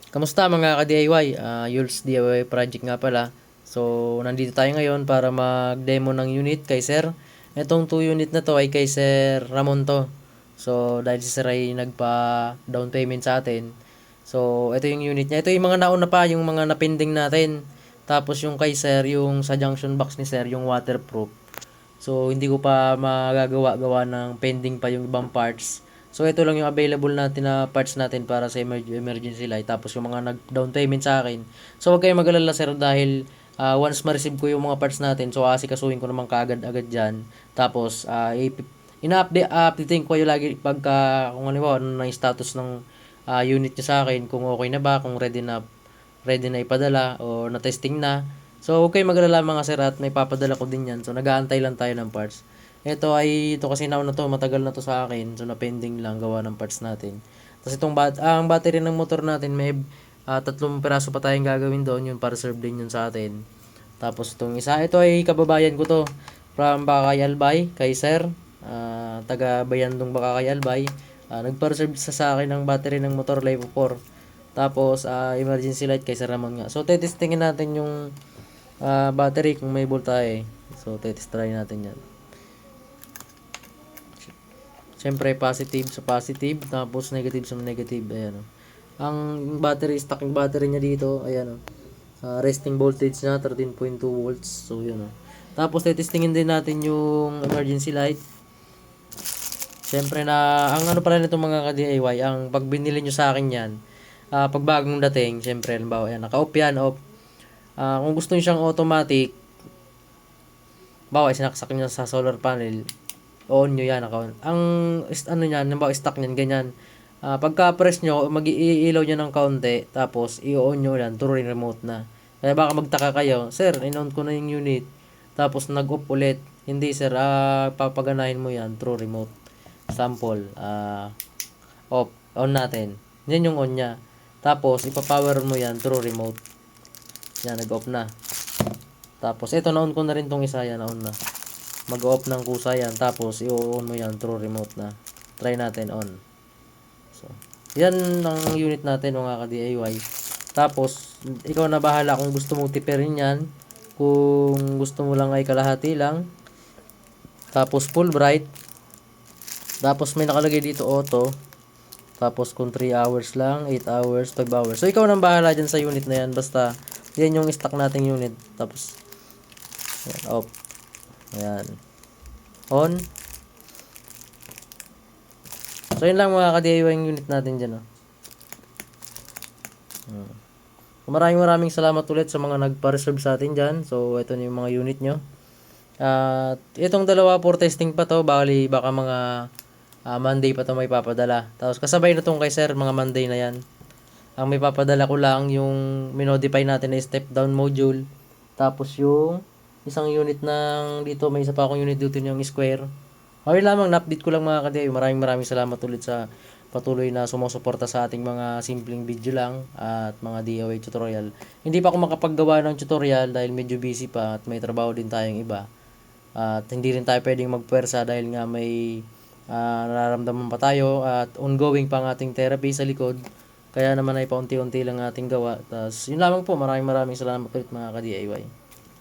Kamusta mga ka-DIY? Yules DIY project nga pala. So, nandito tayo ngayon para mag-demo ng unit kay Sir. Itong 2 unit na to ay kay Sir Ramon to. So, dahil si Sir ay nagpa-down payment sa atin. So, ito yung unit niya. Ito yung mga nauna pa, yung mga napending natin. Tapos yung kay Sir, yung sa junction box ni Sir, yung waterproof. So, hindi ko pa magagawa-gawa ng pending pa yung ibang parts. So, ito lang yung available natin na parts natin para sa emergency light. Tapos, yung mga nag-down payment sa akin. So, huwag kayong mag-alala sir dahil once ma-receive ko yung mga parts natin, so asikasuhin ko naman kaagad-agad dyan. Tapos, ina-updatein ko yung lagi pagka, kung ano ba, ano na yung status ng unit nyo sa akin, kung okay na ba, kung ready na ipadala o na-testing na. So, huwag kayong mag-alala mga sir at may papadala ko din yan. So, nag-aantay lang tayo ng parts. Ito kasi nauna to, matagal na to sa akin. So, na-pending lang gawa ng parts natin. Tapos ang battery ng motor natin, may 3 piraso pa tayong gagawin doon. Yun para serve din yun sa atin. Tapos itong isa, ito ay kababayan ko to. From Bakay Albay, kay sir. Taga Bayandong Bakay Albay. Nagpa-reserve sa akin ng battery ng motor Life 4. Tapos, emergency light kay Sir Ramon nga. So, tetestingin natin yung battery kung may voltahe. So, tetest try natin yan. Siyempre, positive sa positive. Tapos, negative sa negative. Ayan o. Ang battery, stocking battery niya dito, ayan o. Resting voltage niya, 13.2 volts. So, yun o. Tapos, tetestingin din natin yung emergency light. Siyempre ang ano pala nito mga ka-DIY, ang pag binili nyo sa akin yan, pag bagong dating, siyempre, halimbawa yan, naka-off yan, off. Kung gusto nyo siyang automatic, bawa, sinaksak nyo sa solar panel, on nyo yan, ang ano nyan, halimbawa, stock nyan, ganyan. Pagka-press nyo, mag-iilaw nyo ng kaunti, tapos i-on nyo yan, through remote na. Kaya baka magtaka kayo, sir, in-on ko na yung unit, tapos nag-off ulit. Hindi sir, papaganahin mo yan through remote. Sample, off, on natin. Yan yung on nya. Tapos, ipapower mo yan through remote. Yan, nag-off na. Tapos, ito, na-on ko na rin tong isa. Yan, na-on na. Mag-off ng kusa yan. Tapos, i-on mo yan through remote na. Try natin on. So, yan ang unit natin mga ka-DIY. Tapos, ikaw na bahala kung gusto mong tipirin yan. Kung gusto mo lang ay kalahati lang. Tapos, full bright. Tapos, may nakalagay dito auto. Tapos, kung 3 hours lang, 8 hours, 5 hours. So, ikaw nang bahala dyan sa unit na yan. Basta, yan yung stock nating unit. Tapos, yan, off. Ayan. On. So, yun lang mga ka-DIY yung unit natin dyan. Oh. Maraming salamat ulit sa mga nagpa-reserve sa atin dyan. So, ito na yung mga unit nyo. At itong dalawa for testing pa to. Baka mga Monday pa to may papadala. Tapos kasabay na tong kay sir, mga Monday na yan. Ang may papadala ko lang yung minodify natin na step down module. Tapos yung isang unit ng dito, may isa pa akong unit dito yung square. Okay lamang, na-update ko lang mga ka-DIY. Maraming salamat ulit sa patuloy na sumusuporta sa ating mga simpleng video lang at mga DIY tutorial. Hindi pa ako makapaggawa ng tutorial dahil medyo busy pa at may trabaho din tayong iba. At hindi rin tayo pwedeng magpuwersa dahil nga may nararamdaman pa tayo at ongoing pa ang ating therapy sa likod. Kaya naman ay paunti-unti lang ating gawa. Tapos yun lamang po, maraming salamat ulit mga ka-DIY.